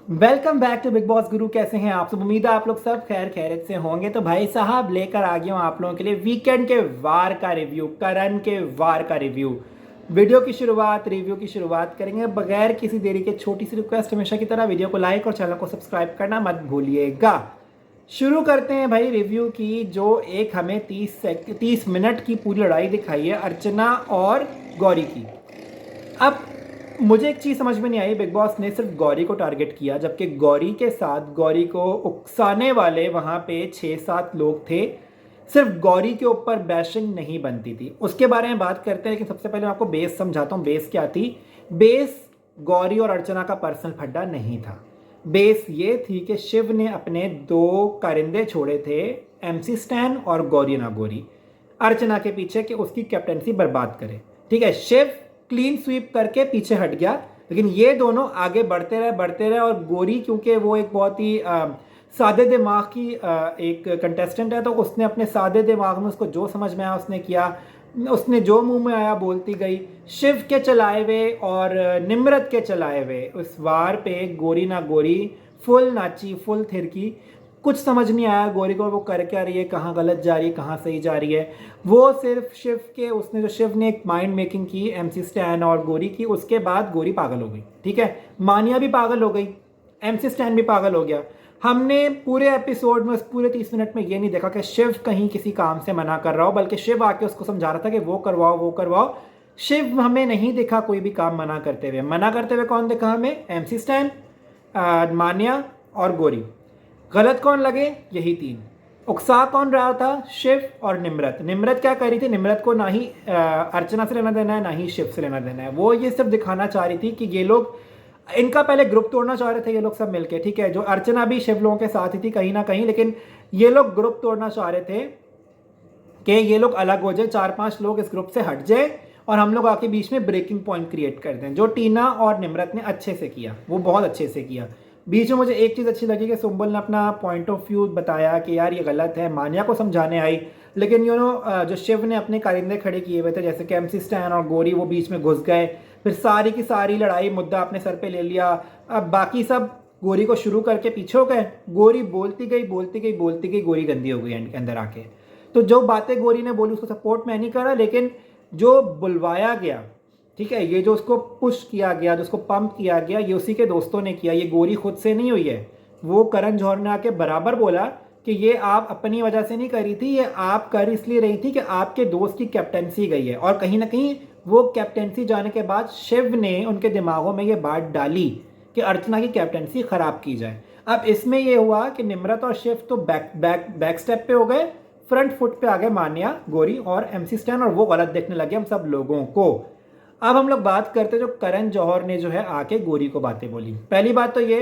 Welcome back to Big Boss Guru. कैसे हैं आप सब? उम्मीद है आप लोग सब खैर खैरियत से होंगे। तो भाई साहब लेकर आ गया हूँ आप लोगों के लिए वीकेंड के वार का रिव्यू, करण के वार का रिव्यू। वीडियो की शुरुआत, रिव्यू की शुरुआत करेंगे बगैर किसी देरी के। छोटी सी रिक्वेस्ट हमेशा की तरह, वीडियो को लाइक और चैनल को सब्सक्राइब करना मत भूलिएगा। शुरू करते हैं भाई रिव्यू की। जो एक हमें 30 मिनट की पूरी लड़ाई दिखाई है अर्चना और गौरी की। अब मुझे एक चीज़ समझ में नहीं आई, बिग बॉस ने सिर्फ गौरी को टारगेट किया, जबकि गौरी के साथ गौरी को उकसाने वाले वहाँ पे 6-7 लोग थे। सिर्फ गौरी के ऊपर बैशिंग नहीं बनती थी। उसके बारे में बात करते हैं, लेकिन सबसे पहले मैं आपको बेस समझाता हूँ। बेस क्या थी? बेस गौरी और अर्चना का पर्सनल फड्डा नहीं था। बेस ये थी कि शिव ने अपने 2 कारिंदे छोड़े थे, MC स्टैन और गौरी ना गौरी, अर्चना के पीछे कि उसकी कैप्टनसी बर्बाद करे। ठीक है, शिव क्लीन स्वीप करके पीछे हट गया, लेकिन ये दोनों आगे बढ़ते रहे। और गौरी क्योंकि वो एक बहुत ही सादे दिमाग की एक कंटेस्टेंट है, तो उसने अपने सादे दिमाग में उसको जो समझ में आया उसने किया। उसने जो मुंह में आया बोलती गई। शिव के चलाए हुए और निम्रत के चलाए हुए उस वार पे गौरी ना गौरी फुल नाची, फुल थिरकी। कुछ समझ नहीं आया गौरी को वो कर क्या रही है, कहाँ गलत जा रही है, कहाँ सही जा रही है। वो सिर्फ शिव के, उसने जो शिव ने एक माइंड मेकिंग की MC स्टैन और गौरी की, उसके बाद गौरी पागल हो गई। ठीक है, मानिया भी पागल हो गई, MC स्टैन भी पागल हो गया। हमने पूरे एपिसोड में, उस पूरे 30 मिनट में ये नहीं देखा कि शिव कहीं किसी काम से मना कर रहा हो, बल्कि शिव आके उसको समझा रहा था कि वो करवाओ वो करवाओ। शिव हमें नहीं दिखा कोई भी काम मना करते हुए। मना करते हुए कौन दिखा हमें? MC स्टैन, मानिया और गौरी। गलत कौन लगे? यही 3। उकसा कौन रहा था? शिव और निम्रत। निम्रत क्या कर रही थी? निम्रत को ना ही अर्चना से लेना देना है, ना ही शिव से लेना देना है। वो ये सब दिखाना चाह रही थी कि ये लोग, इनका पहले ग्रुप तोड़ना चाह रहे थे ये लोग सब मिलके। ठीक है, जो अर्चना भी शिव लोगों के साथ ही थी कहीं ना कहीं, लेकिन ये लोग ग्रुप तोड़ना चाह रहे थे कि ये लोग अलग हो जाए, 4-5 लोग इस ग्रुप से हट जाए और हम लोग आके बीच में ब्रेकिंग पॉइंट क्रिएट कर दें। जो टीना और निम्रत ने अच्छे से किया, वो बहुत अच्छे से किया। बीच में मुझे एक चीज़ अच्छी लगी कि सुम्बल ने अपना पॉइंट ऑफ व्यू बताया कि यार ये गलत है, मानिया को समझाने आई। लेकिन जो शिव ने अपने कारिंदे खड़े किए हुए थे, जैसे कि MC स्टैन और गौरी, वो बीच में घुस गए। फिर सारी की सारी लड़ाई मुद्दा अपने सर पे ले लिया। अब बाकी सब गौरी को शुरू करके पीछे हो गए। गौरी बोलती गई बोलती गई बोलती गई, गौरी गंदी हो गई अंदर आके। तो जो बातें गौरी ने बोली उसको सपोर्ट मैं नहीं कर रहा, लेकिन जो बुलवाया गया, ठीक है, ये जो उसको पुश किया गया, जो उसको पंप किया गया, ये उसी के दोस्तों ने किया। ये गौरी खुद से नहीं हुई है। वो करण जौहर ने आके बराबर बोला कि ये आप अपनी वजह से नहीं करी थी, ये आप कर इसलिए रही थी कि आपके दोस्त की कैप्टनसी गई है। और कहीं ना कहीं वो कैप्टनसी जाने के बाद शिव ने उनके दिमागों में ये बात डाली कि अर्चना की कैप्टनसी खराब की जाए। अब इसमें यह हुआ कि निम्रत और शिव तो बैक स्टेप पे हो गए, फ्रंट फुट पे आ गए मानिया, गौरी और MC स्टैन, और वो गलत देखने लगे हम सब लोगों को। अब हम लोग बात करते हैं जो करण जौहर ने जो है आके गौरी को बातें बोली। पहली बात तो ये,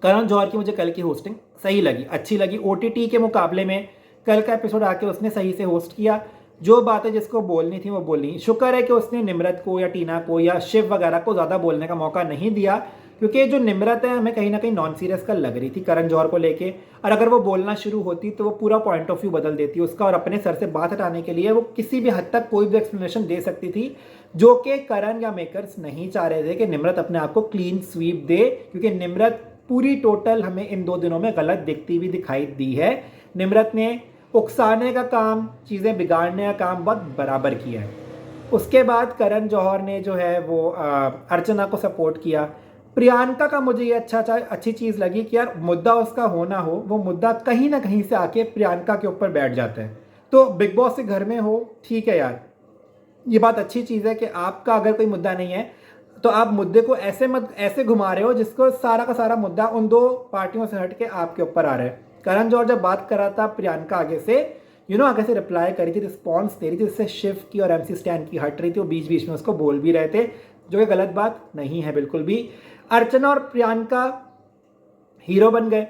करण जौहर की मुझे कल की होस्टिंग सही लगी, अच्छी लगी। OTT के मुकाबले में कल का एपिसोड आके उसने सही से होस्ट किया। जो बातें जिसको बोलनी थी वो बोली। शुक्र है कि उसने निम्रत को या टीना को या शिव वगैरह को ज़्यादा बोलने का मौका नहीं दिया, क्योंकि जो निम्रत है हमें कहीं ना कहीं नॉन सीरियस कल लग रही थी करण जौहर को लेके। और अगर वो बोलना शुरू होती तो वो पूरा पॉइंट ऑफ व्यू बदल देती उसका, और अपने सर से बात हटाने के लिए वो किसी भी हद तक कोई भी एक्सप्लेनेशन दे सकती थी, जो कि करण या मेकर्स नहीं चाह रहे थे कि निम्रत अपने आप को क्लीन स्वीप दे। क्योंकि निम्रत पूरी टोटल हमें इन 2 दिनों में गलत दिखती हुई दिखाई दी है। निम्रत ने उकसाने का काम, चीज़ें बिगाड़ने का काम बहुत बराबर किया है। उसके बाद करण जौहर ने जो है वो अर्चना को सपोर्ट किया। प्रियंका का मुझे ये अच्छी चीज़ लगी कि यार मुद्दा उसका हो ना हो, वो मुद्दा कहीं ना कहीं से आके प्रियंका के ऊपर बैठ जाता है। तो बिग बॉस के घर में हो, ठीक है यार, ये बात अच्छी चीज़ है कि आपका अगर कोई मुद्दा नहीं है तो आप मुद्दे को ऐसे घुमा रहे हो जिसको सारा का सारा मुद्दा उन 2 पार्टियों से हट के आपके ऊपर आ रहा है। करण जौहर जब बात कर रहा था, प्रियंका आगे से आगे से रिप्लाई करी थी, रिस्पॉन्स दे रही थी, जिससे शिव की और MC स्टैन की हट रही थी। वो बीच बीच में उसको बोल भी रहे थे, जो कि गलत बात नहीं है बिल्कुल भी। अर्चना और प्रियंका हीरो बन गए।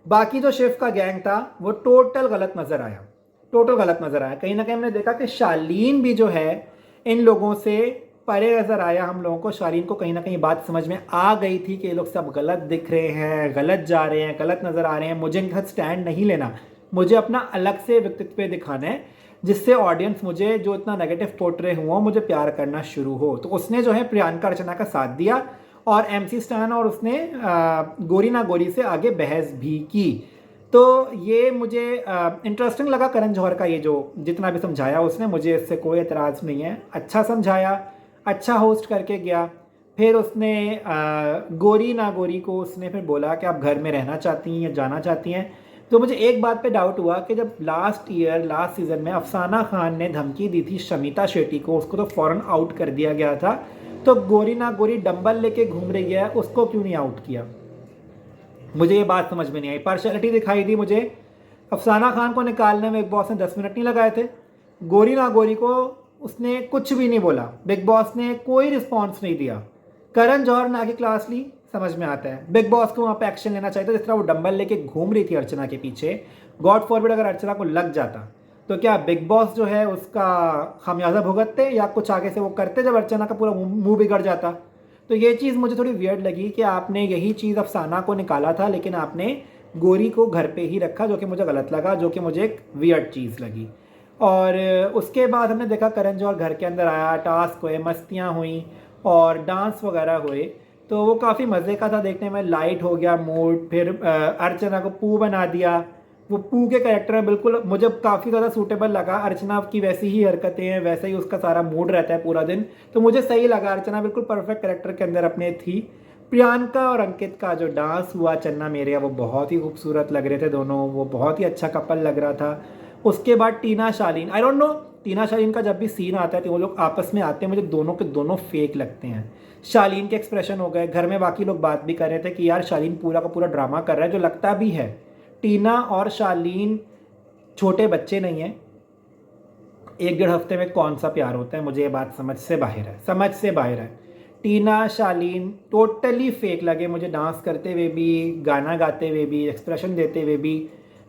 बाकी जो शिव का गैंग था वो टोटल गलत नजर आया, टोटल गलत नजर आया। कहीं ना कहीं हमने देखा कि शालीन भी जो है इन लोगों से परे नजर आया हम लोगों को। शालीन को कहीं ना कहीं बात समझ में आ गई थी कि ये लोग सब गलत दिख रहे हैं, गलत जा रहे हैं, गलत नजर आ रहे हैं। मुझे इनका स्टैंड नहीं लेना, मुझे अपना अलग से व्यक्तित्व दिखाना है, जिससे ऑडियंस मुझे जो इतना नेगेटिव पोर्ट्रे हुआ मुझे प्यार करना शुरू हो। तो उसने जो है प्रियंका अर्चना का साथ दिया और MC स्टैन और उसने गोरी ना गोरी से आगे बहस भी की। तो ये मुझे इंटरेस्टिंग लगा करण जौहर का, ये जो जितना भी समझाया उसने, मुझे इससे कोई एतराज़ नहीं है। अच्छा समझाया, अच्छा होस्ट करके गया। फिर उसने गोरी ना गोरी को उसने फिर बोला कि आप घर में रहना चाहती हैं या जाना चाहती हैं। तो मुझे एक बात पे डाउट हुआ कि जब लास्ट सीज़न में अफसाना खान ने धमकी दी थी शमिता शेट्टी को, उसको तो फ़ौरन आउट कर दिया गया था, तो गोरी ना गोरी डंबल लेके घूम रही है, उसको क्यों नहीं आउट किया? मुझे ये बात समझ में नहीं आई। पार्शलिटी दिखाई दी मुझे। अफसाना खान को निकालने में बिग बॉस ने 10 मिनट नहीं लगाए थे। गोरी ना गोरी को उसने कुछ भी नहीं बोला, बिग बॉस ने कोई रिस्पॉन्स नहीं दिया। करण जौहर ने आगे क्लास ली, समझ में आता है। बिग बॉस को वहाँ पे एक्शन लेना चाहिए था। जिस तरह वो डंबल लेके घूम रही थी अर्चना के पीछे, गॉड फॉरबिड अगर अर्चना को लग जाता तो क्या बिग बॉस जो है उसका खामियाजा भुगतते या कुछ आगे से वो करते जब अर्चना का पूरा मुंह बिगड़ जाता? तो ये चीज़ मुझे थोड़ी वियर्ड लगी कि आपने यही चीज़ अफसाना को निकाला था, लेकिन आपने गोरी को घर पे ही रखा, जो कि मुझे गलत लगा, जो कि मुझे एक वियर्ड चीज़ लगी। और उसके बाद हमने देखा करण जौहर घर के अंदर आया, टास्क हुए, मस्तियाँ हुई और डांस वगैरह हुए, तो वो काफ़ी मज़े का था देखने में। लाइट हो गया मूड। फिर अर्चना को पू बना दिया। वो पू के कैरेक्टर में बिल्कुल मुझे काफ़ी ज़्यादा सूटेबल लगा। अर्चना की वैसी ही हरकतें हैं, वैसा ही उसका सारा मूड रहता है पूरा दिन, तो मुझे सही लगा। अर्चना बिल्कुल परफेक्ट कैरेक्टर के अंदर अपने थी। प्रियंका और अंकित का जो डांस हुआ चन्ना मेरेया, वो बहुत ही खूबसूरत लग रहे थे दोनों, वो बहुत ही अच्छा कपल लग रहा था। उसके बाद टीना शालीन, आई डोंट नो, टीना शालीन का जब भी सीन आता है तो वो लोग आपस में आते हैं, मुझे दोनों के दोनों फेक लगते हैं। शालीन के एक्सप्रेशन हो गए, घर में बाकी लोग बात भी कर रहे थे कि यार शालीन पूरा का पूरा ड्रामा कर रहा है, जो लगता भी है। टीना और शालीन छोटे बच्चे नहीं हैं। 1-1.5 हफ्ते में कौन सा प्यार होता है? मुझे ये बात समझ से बाहर है। टीना शालीन टोटली फेक लगे मुझे, डांस करते हुए भी, गाना गाते हुए भी, एक्सप्रेशन देते हुए भी।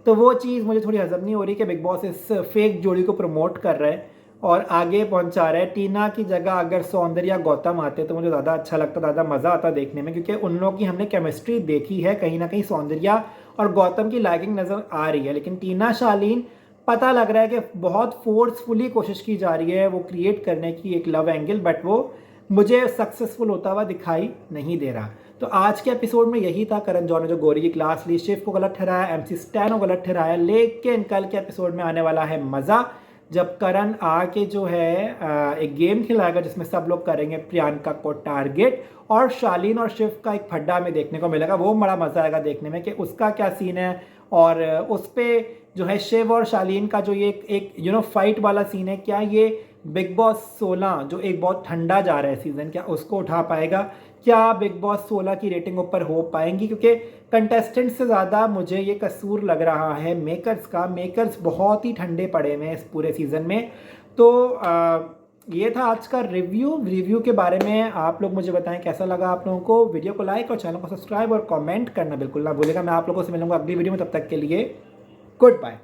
तो वो चीज़ मुझे थोड़ी हजम नहीं हो रही कि बिग बॉस इस फेक जोड़ी को प्रमोट कर रहा है और आगे पहुंचा रहा है। टीना की जगह अगर सौंदर्या गौतम आते तो मुझे ज़्यादा अच्छा लगता, ज़्यादा मज़ा आता देखने में, क्योंकि उन लोगों की हमने केमिस्ट्री देखी है। कहीं ना कहीं सौंदर्या और गौतम की लैगिंग नज़र आ रही है, लेकिन टीना शालीन पता लग रहा है कि बहुत फोर्सफुली कोशिश की जा रही है वो क्रिएट करने की एक लव एंगल, बट वो मुझे सक्सेसफुल होता हुआ दिखाई नहीं दे रहा। तो आज के एपिसोड में यही था, करण जौहर ने जो गोरी की क्लास ली, शिव को गलत ठहराया, MC स्टैन को गलत ठहराया, लेकिन कल के एपिसोड में आने वाला है मज़ा, जब करण आके जो है एक गेम खिलाएगा जिसमें सब लोग करेंगे प्रियंका को टारगेट, और शालीन और शिव का एक फड्डा में देखने को मिलेगा। वो बड़ा मज़ा आएगा देखने में कि उसका क्या सीन है, और उस पर जो है शिव और शालीन का जो ये एक फाइट वाला सीन है, क्या ये बिग बॉस 16 जो एक बहुत ठंडा जा रहा है सीज़न, क्या उसको उठा पाएगा? क्या बिग बॉस 16 की रेटिंग ऊपर हो पाएंगी? क्योंकि कंटेस्टेंट से ज़्यादा मुझे ये कसूर लग रहा है मेकर्स का। मेकर्स बहुत ही ठंडे पड़े हुए हैं इस पूरे सीज़न में। तो ये था आज का रिव्यू के बारे में। आप लोग मुझे बताएं कैसा लगा आप लोगों को। वीडियो को लाइक और चैनल को सब्सक्राइब और कमेंट करना बिल्कुल ना भूलेगा। मैं आप लोगों से मिलूंगा अगली वीडियो में, तब तक के लिए गुड बाय।